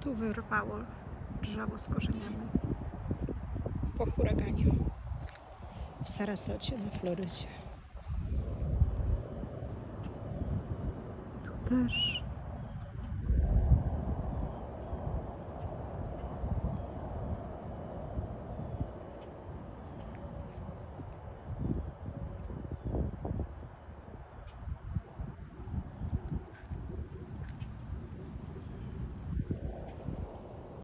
Tu wyrwało drzewo z korzeniami po huraganie w Sarasocie na Florydzie. Tu też